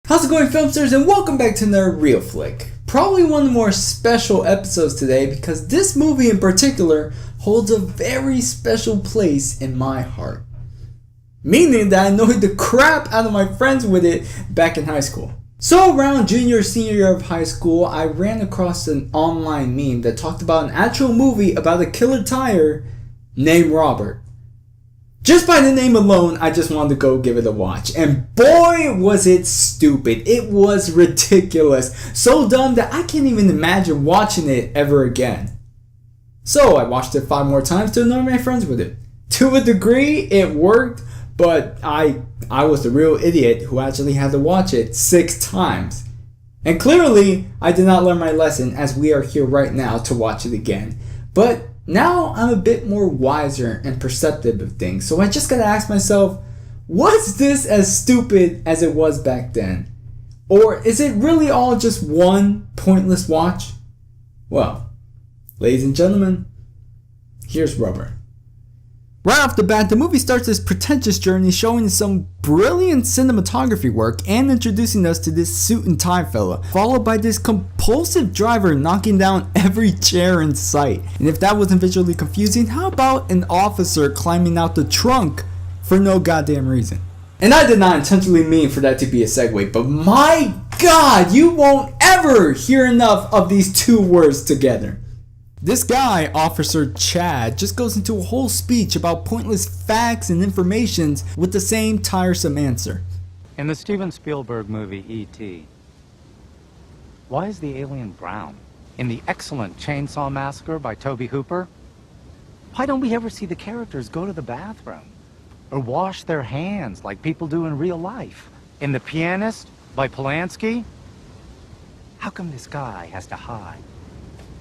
How's it going, filmsters, and welcome back to another ReelFlick. Probably one of the more special episodes today because this movie in particular holds a very special place in my heart. Meaning that I annoyed the crap out of my friends with it back in high school. So around junior or senior year of high school, I ran across an online meme that talked about an actual movie about a killer tire named Robert. Just by the name alone, I just wanted to go give it a watch. And boy, was it stupid. It was ridiculous. So dumb that I can't even imagine watching it ever again. So I watched it 5 more times to annoy my friends with it. To a degree, it worked, but I was the real idiot who actually had to watch it 6 times. And clearly, I did not learn my lesson as we are here right now to watch it again. But now I'm a bit more wiser and perceptive of things, so I just gotta ask myself, was this as stupid as it was back then? Or is it really all just one pointless watch? Well, ladies and gentlemen, here's Rubber. Right off the bat, the movie starts this pretentious journey showing some brilliant cinematography work and introducing us to this suit and tie fella, followed by this compulsive driver knocking down every chair in sight. And if that wasn't visually confusing, how about an officer climbing out the trunk for no goddamn reason? And I did not intentionally mean for that to be a segue, but my god, you won't ever hear enough of these 2 words together. This guy, Officer Chad, just goes into a whole speech about pointless facts and informations with the same tiresome answer. In the Steven Spielberg movie E.T., why is the alien brown? In the excellent Chainsaw Massacre by Tobe Hooper, why don't we ever see the characters go to the bathroom? Or wash their hands like people do in real life? In The Pianist by Polanski, how come this guy has to hide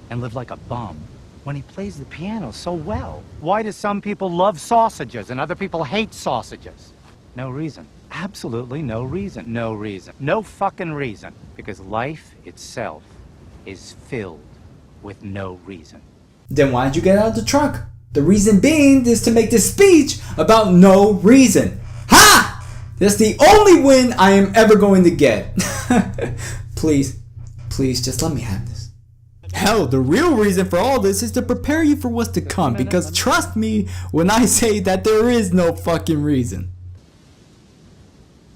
and live like a bum when he plays the piano so well? Why do some people love sausages and other people hate sausages? No reason. Absolutely no reason. No reason. No fucking reason. Because life itself is filled with no reason. Then why did you get out of the truck? The reason being is to make this speech about no reason. Ha! That's the only win I am ever going to get. Please just let me have this. Hell, the real reason for all this is to prepare you for what's to come, because trust me when I say that there is no fucking reason.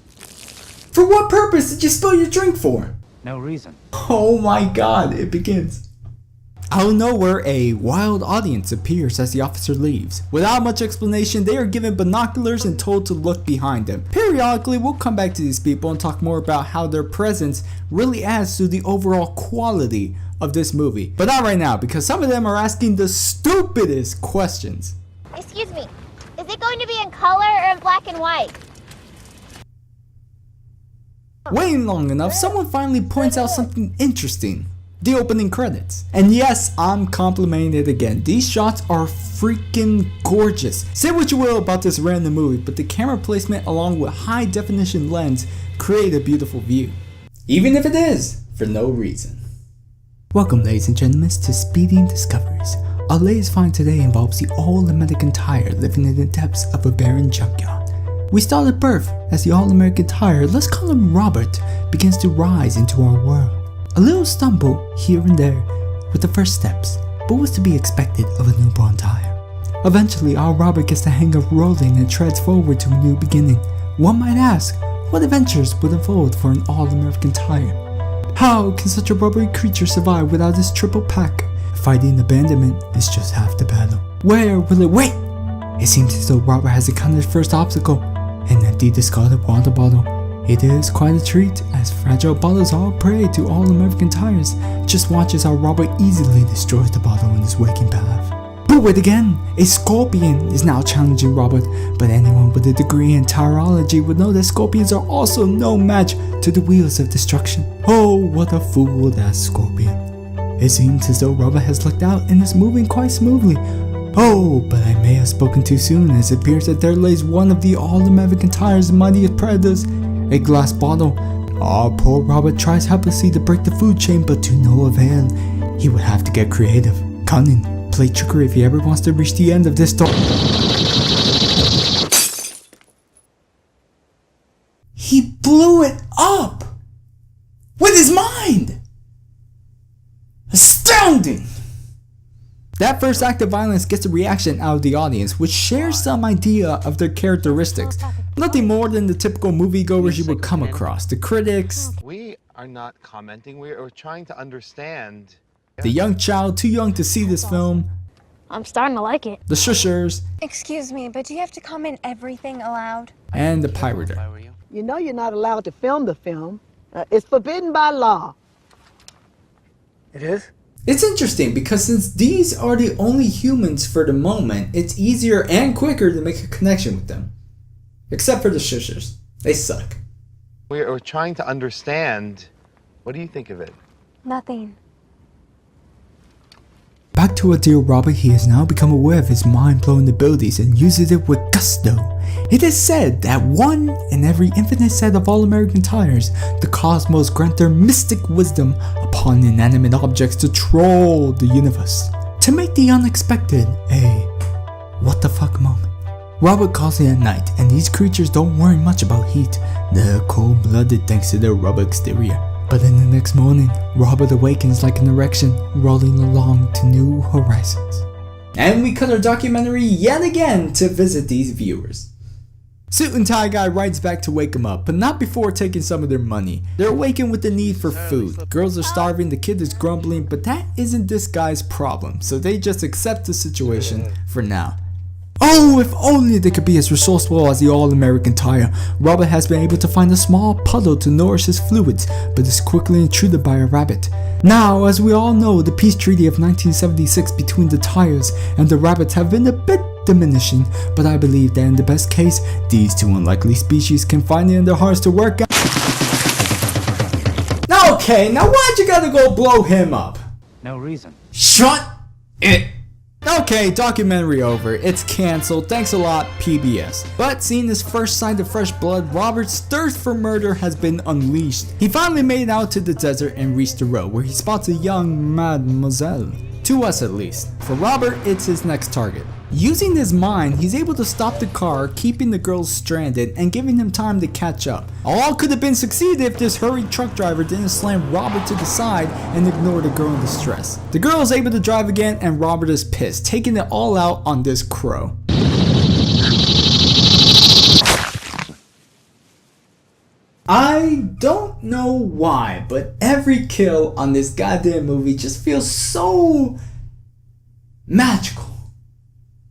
For what purpose did you spill your drink for? No reason. Oh my god, it begins. Out of nowhere, a wild audience appears as the officer leaves. Without much explanation, they are given binoculars and told to look behind them. Periodically, we'll come back to these people and talk more about how their presence really adds to the overall quality of this movie. But not right now, because some of them are asking the stupidest questions. Excuse me, is it going to be in color or in black and white? Waiting long enough, someone finally points out something interesting. The opening credits. And yes, I'm complimenting it again. These shots are freaking gorgeous. Say what you will about this random movie, but the camera placement along with high definition lens create a beautiful view. Even if it is for no reason. Welcome, ladies and gentlemen, to Speeding Discoveries. Our latest find today involves the All-American Tire living in the depths of a barren junkyard. We start at birth as the All-American Tire, let's call him Robert, begins to rise into our world. A little stumble here and there with the first steps, but what's to be expected of a newborn tire? Eventually, our Robert gets the hang of rolling and treads forward to a new beginning. One might ask, what adventures would unfold for an All-American Tire? How can such a rubbery creature survive without this triple pack? Fighting abandonment is just half the battle. Where will it wait? It seems as though Robert has encountered his first obstacle, an empty discarded water bottle. It is quite a treat, as fragile bottles are prey to All-American Tires. Just watch as our Robert easily destroys the bottle in his waking path. But wait again, a scorpion is now challenging Robert, but anyone with a degree in tyrology would know that scorpions are also no match to the wheels of destruction. Oh, what a fool that scorpion. It seems as though Robert has lucked out and is moving quite smoothly. Oh, but I may have spoken too soon, as it appears that there lays one of the All-American Tire's mightiest predators, a glass bottle. Our poor Robert tries helplessly to break the food chain, but to no avail. He would have to get creative, cunning, play trickery if he ever wants to reach the end of this story. He blew it up! with his mind. Astounding! That first act of violence gets a reaction out of the audience, which shares some idea of their characteristics. Nothing more than the typical moviegoers you would come across. The critics, we are not commenting, we are trying to understand. the young child too young to see this film, I'm starting to like it. the shushers, Excuse me, but do you have to comment everything aloud? and the pirater. You know you're not allowed to film the film. It's forbidden by law. It is? It's interesting because since these are the only humans for the moment, it's easier and quicker to make a connection with them. Except for the shushers. They suck. We are trying to understand. What do you think of it? Nothing. Back to our dear Robert, he has now become aware of his mind-blowing abilities and uses it with gusto. It is said that one in every infinite set of all-American tires, the cosmos grant their mystic wisdom upon inanimate objects to troll the universe, to make the unexpected a what the fuck moment. Robert calls it at night, and these creatures don't worry much about heat. They're cold-blooded thanks to their rubber exterior. But then the next morning, Robert awakens like an erection, rolling along to new horizons. And we cut our documentary yet again to visit these viewers. Suit and tie guy rides back to wake him up, but not before taking some of their money. They're awakened with the need for food. Girls are starving, the kid is grumbling, but that isn't this guy's problem, so they just accept the situation for now. Oh, if only they could be as resourceful as the all-American tire. Robert has been able to find a small puddle to nourish his fluids, but is quickly intruded by a rabbit. Now, as we all know, the peace treaty of 1976 between the tires and the rabbits have been a bit diminishing, but I believe that in the best case, these two unlikely species can find it in their hearts to work out. Okay, now why'd you gotta go blow him up? No reason. Shut it! Okay, documentary over. It's cancelled. Thanks a lot, PBS. But seeing his first sign of fresh blood, Robert's thirst for murder has been unleashed. He finally made it out to the desert and reached the road where he spots a young mademoiselle. To us at least. For Robert, it's his next target. Using his mind, he's able to stop the car, keeping the girls stranded and giving him time to catch up. All could have been succeeded if this hurried truck driver didn't slam Robert to the side and ignore the girl in distress. The girl is able to drive again and Robert is pissed, taking it all out on this crow. I don't know why, but every kill on this goddamn movie just feels so magical.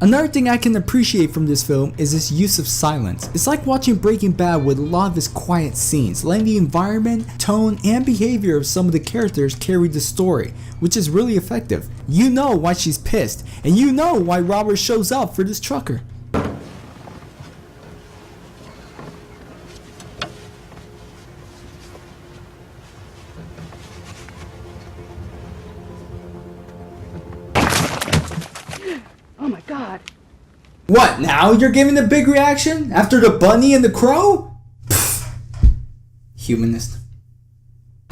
Another thing I can appreciate from this film is its use of silence. It's like watching Breaking Bad with a lot of its quiet scenes, letting the environment, tone, and behavior of some of the characters carry the story, which is really effective. You know why she's pissed, and you know why Robert shows up for this trucker. Oh my God. What, now you're giving a big reaction? After the bunny and the crow? Pfft. Humanist.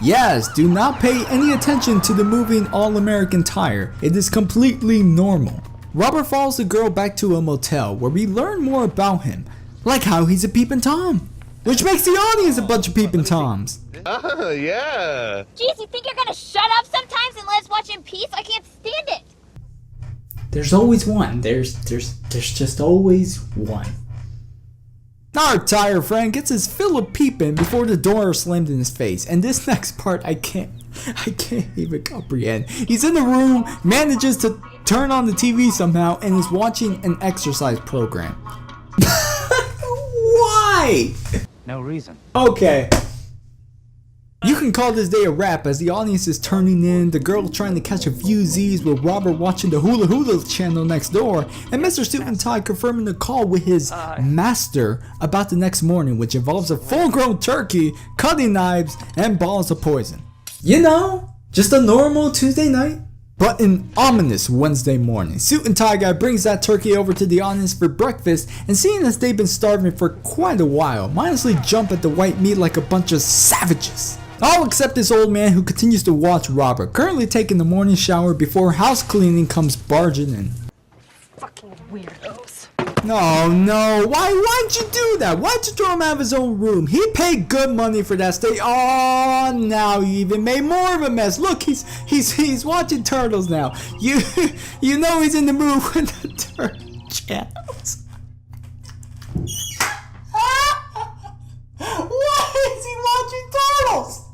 Yes, do not pay any attention to the moving All-American Tire. It is completely normal. Robert follows the girl back to a motel where we learn more about him. Like how he's a peeping Tom. Which makes the audience a bunch of peeping Toms. Oh, yeah. Jeez, you think you're gonna shut up sometimes and let us watch in peace? I can't stand it. There's always one. There's just always one. Our tire friend gets his fill of peeping before the door is slammed in his face. And this next part I can't even comprehend. He's in the room, manages to turn on the TV somehow, and is watching an exercise program. Why? No reason. Okay. You can call this day a wrap as the audience is turning in, the girl trying to catch a few Z's with Robert watching the Hula Hula channel next door, and Mr. Suit and Tie confirming the call with his master about the next morning, which involves a full-grown turkey, cutting knives, and balls of poison. You know, just a normal Tuesday night. But an ominous Wednesday morning, Suit and Tie Guy brings that turkey over to the audience for breakfast, and seeing as they've been starving for quite a while, mindlessly jump at the white meat like a bunch of savages. All except this old man who continues to watch Robert, currently taking the morning shower before house cleaning comes barging in. Fucking weirdos. No, why'd you do that? Why'd you throw him out of his own room? He paid good money for that stay. Oh, now you even made more of a mess. Look, he's watching turtles now. You know he's in the mood with the turtle channels. Why is he watching turtles?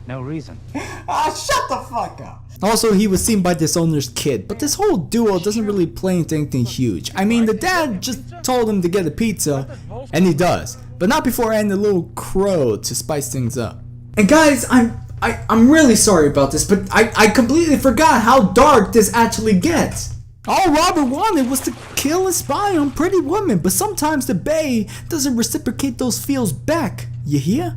No reason. Shut the fuck up. Also, he was seen by this owner's kid, but this whole duo doesn't really play into anything huge. I mean, the dad just told him to get a pizza, and he does, but not before adding a little crow to spice things up. And guys, I'm really sorry about this, but I completely forgot how dark this actually gets. All Robert wanted was to kill and spy on pretty women, but sometimes the bae doesn't reciprocate those feels back. You hear?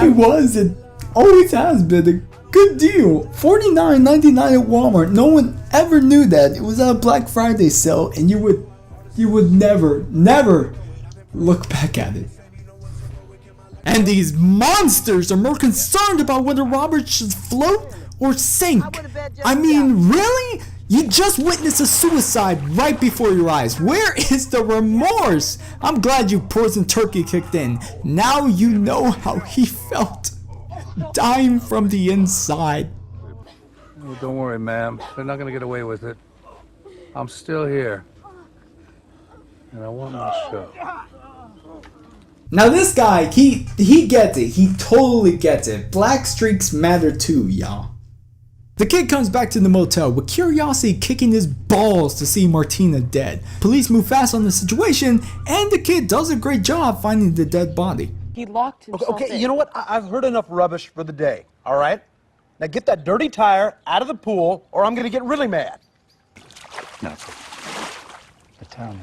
It was and always has been a good deal. $49.99 at Walmart. No one ever knew that. It was on a Black Friday sale, and you would never look back at it. And these monsters are more concerned about whether Robert should float or sink. I mean, really? You just witnessed a suicide right before your eyes. Where is the remorse? I'm glad you poison turkey kicked in. Now you know how he felt. Dying from the inside. Oh, don't worry, ma'am. They're not gonna get away with it. I'm still here. And I want my show. Now this guy, he gets it. He totally gets it. Black streaks matter too, y'all. The kid comes back to the motel with curiosity kicking his balls to see Martina dead. Police move fast on the situation, and the kid does a great job finding the dead body. He locked himself Okay, in. you know what? I've heard enough rubbish for the day, all right? Now get that dirty tire out of the pool, or I'm gonna get really mad. No. But tell me,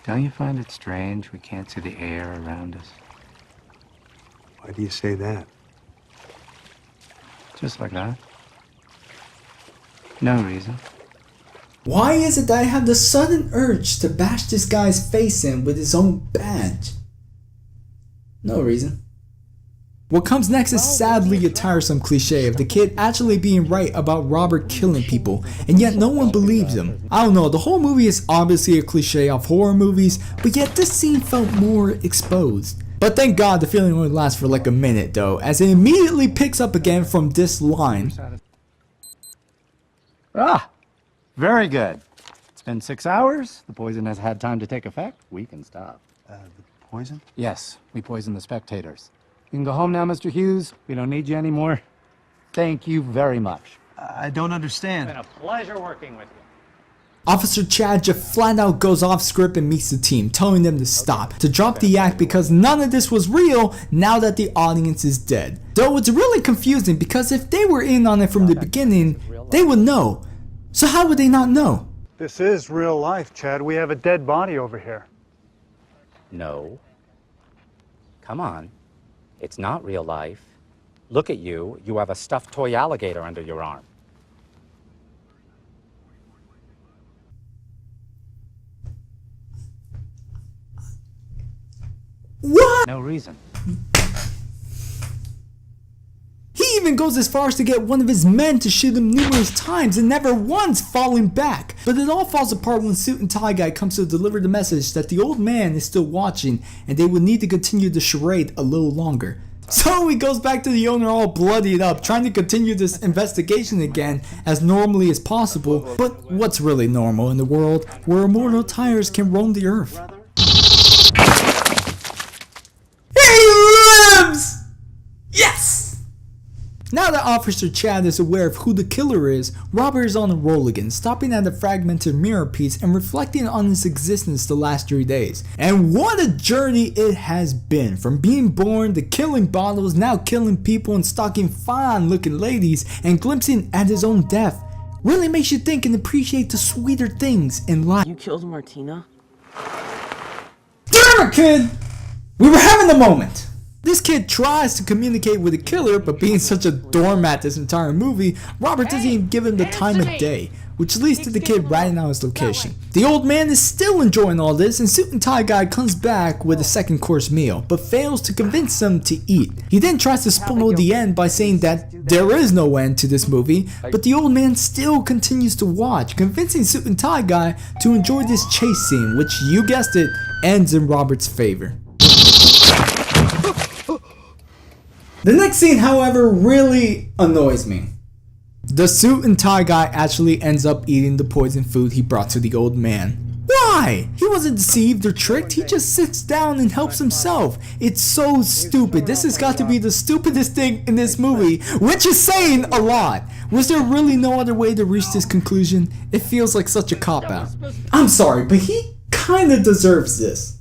don't you find it strange we can't see the air around us? Why do you say that? Just like that. No reason. Why is it that I have the sudden urge to bash this guy's face in with his own badge? No reason. What comes next is sadly a tiresome cliche of the kid actually being right about Robert killing people, and yet no one believes him. I don't know, the whole movie is obviously a cliche of horror movies, but yet this scene felt more exposed. But thank God the feeling only lasts for like a minute though, as it immediately picks up again from this line. Ah, very good. It's been 6 hours. The poison has had time to take effect. We can stop. The poison? Yes, we poisoned the spectators. You can go home now, Mr. Hughes. We don't need you anymore. Thank you very much. I don't understand. It's been a pleasure working with you. Officer Chad just flat out goes off script and meets the team, telling them to stop, to drop the act because none of this was real now that the audience is dead. Though it's really confusing because if they were in on it from the beginning, they would know. So how would they not know? This is real life, Chad. We have a dead body over here. No. Come on. It's not real life. Look at you. You have a stuffed toy alligator under your arm. What? No reason. He even goes as far as to get one of his men to shoot him numerous times and never once falling back. But it all falls apart when Suit and Tie Guy comes to deliver the message that the old man is still watching and they would need to continue the charade a little longer. So he goes back to the owner all bloodied up, trying to continue this investigation again as normally as possible. But what's really normal in the world where immortal tires can roam the earth? He lives! Yes! Now that Officer Chad is aware of who the killer is, Robert is on a roll again, stopping at a fragmented mirror piece and reflecting on his existence the last 3 days. And what a journey it has been, from being born to killing bottles, now killing people and stalking fine looking ladies and glimpsing at his own death. Really makes you think and appreciate the sweeter things in life. You killed Martina? Damn it, kid! We were having a moment. This kid tries to communicate with the killer, but being such a doormat this entire movie, Robert doesn't even give him the time of day. which leads to the kid writing out his location. The old man is still enjoying all this, and Suit and Tie Guy comes back with a second course meal, but fails to convince them to eat. He then tries to spoil the end by saying that there is no end to this movie, but the old man still continues to watch, convincing Suit and Tie Guy to enjoy this chase scene, which, you guessed it, ends in Robert's favor. The next scene, however, really annoys me. The Suit and Tie Guy actually ends up eating the poison food he brought to the old man. Why? He wasn't deceived or tricked, he just sits down and helps himself. It's so stupid. This has got to be the stupidest thing in this movie, which is saying a lot. Was there really no other way to reach this conclusion? It feels like such a cop-out. I'm sorry, but he kinda deserves this.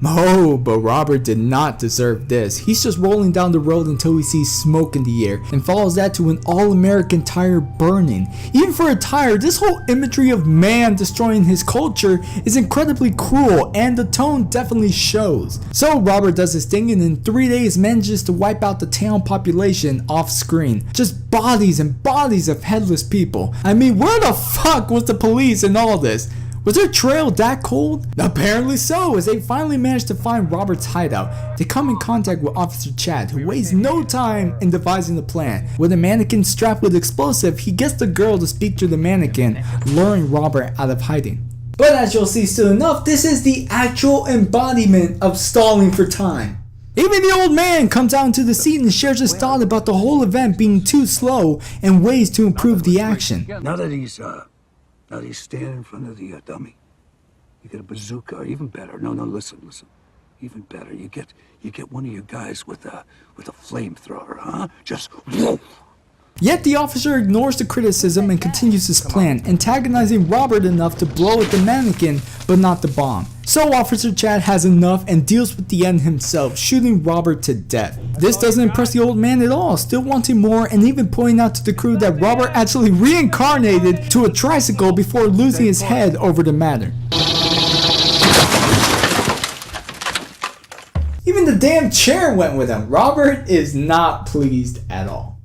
Oh, but Robert did not deserve this. He's just rolling down the road until he sees smoke in the air and follows that to an all-American tire burning. Even for a tire, this whole imagery of man destroying his culture is incredibly cruel, and the tone definitely shows. So Robert does his thing and in 3 days manages to wipe out the town population off screen. Just bodies and bodies of headless people. I mean, where the fuck was the police in all this? Was their trail that cold? Apparently so, as they finally manage to find Robert's hideout. They come in contact with Officer Chad, who wastes no time in devising the plan. With a mannequin strapped with explosive, he gets the girl to speak to the mannequin, luring Robert out of hiding. But as you'll see soon enough, this is the actual embodiment of stalling for time. Even the old man comes out into the scene and shares his thought about the whole event being too slow and ways to improve the action. Now that he's standing in front of the dummy. You get a bazooka, or even better. No, listen. Even better, you get one of your guys with a flamethrower, huh? Just whoa. Yet the officer ignores the criticism and continues his plan, antagonizing Robert enough to blow at the mannequin, but not the bomb. So Officer Chad has enough and deals with the end himself, shooting Robert to death. This doesn't impress the old man at all, still wanting more and even pointing out to the crew that Robert actually reincarnated to a tricycle before losing his head over the matter. Even the damn chair went with him. Robert is not pleased at all.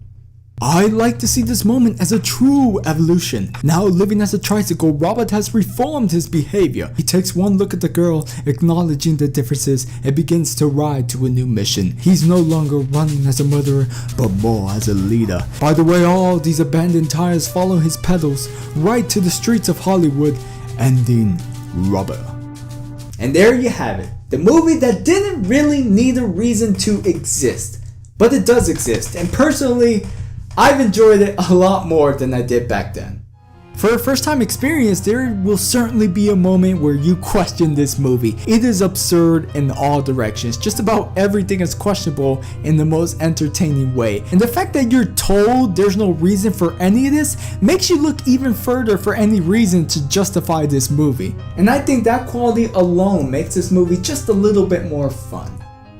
I like to see this moment as a true evolution. Now living as a tricycle, Robert has reformed his behavior. He takes one look at the girl, acknowledging the differences, and begins to ride to a new mission. He's no longer running as a murderer, but more as a leader. By the way, all these abandoned tires follow his pedals right to the streets of Hollywood, ending Robert. And there you have it. The movie that didn't really need a reason to exist. But it does exist, and personally, I've enjoyed it a lot more than I did back then. For a first time experience, there will certainly be a moment where you question this movie. It is absurd in all directions. Just about everything is questionable in the most entertaining way. And the fact that you're told there's no reason for any of this makes you look even further for any reason to justify this movie. And I think that quality alone makes this movie just a little bit more fun.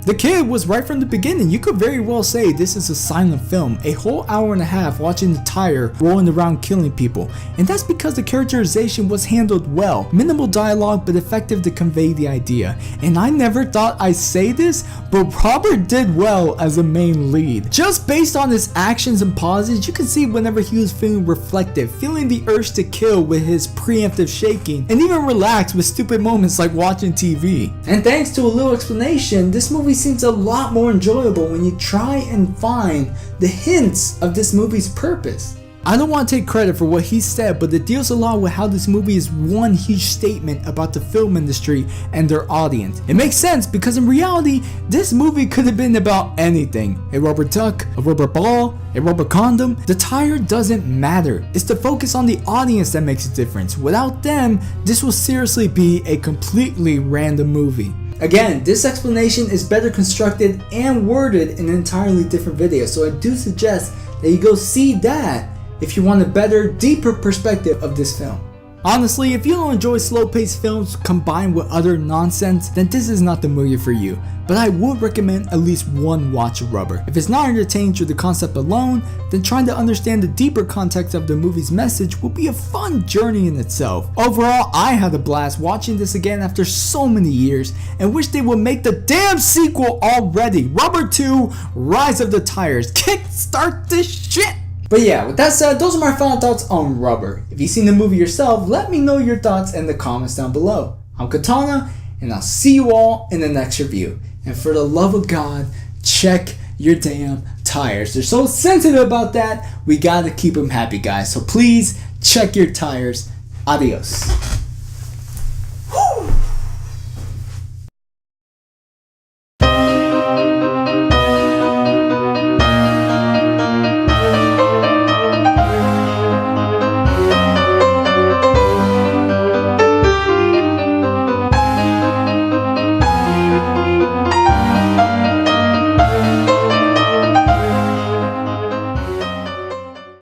The kid was right from the beginning. You could very well say this is a silent film, a whole hour and a half watching the tire rolling around killing people. And that's because the characterization was handled well. Minimal dialogue but effective to convey the idea. And I never thought I'd say this, but Robert did well as a main lead. Just based on his actions and pauses, you can see whenever he was feeling reflective, feeling the urge to kill with his preemptive shaking, and even relax with stupid moments like watching TV. And thanks to a little explanation, this movie seems a lot more enjoyable when you try and find the hints of this movie's purpose. I don't want to take credit for what he said, but it deals a lot with how this movie is one huge statement about the film industry and their audience. It makes sense because in reality, this movie could have been about anything. A rubber duck, a rubber ball, a rubber condom. The tire doesn't matter. It's the focus on the audience that makes a difference. Without them, this will seriously be a completely random movie. Again, this explanation is better constructed and worded in an entirely different video, so I do suggest that you go see that if you want a better, deeper perspective of this film. Honestly, if you don't enjoy slow-paced films combined with other nonsense, then this is not the movie for you. But I would recommend at least one watch of Rubber. If it's not entertaining through the concept alone, then trying to understand the deeper context of the movie's message will be a fun journey in itself. Overall, I had a blast watching this again after so many years and wish they would make the damn sequel already. Rubber 2, Rise of the Tires. Kickstart this shit! But yeah, with that said, those are my final thoughts on Rubber. If you've seen the movie yourself, let me know your thoughts in the comments down below. I'm Katana, and I'll see you all in the next review. And for the love of God, check your damn tires. They're so sensitive about that. We gotta keep them happy, guys. So please check your tires. Adios.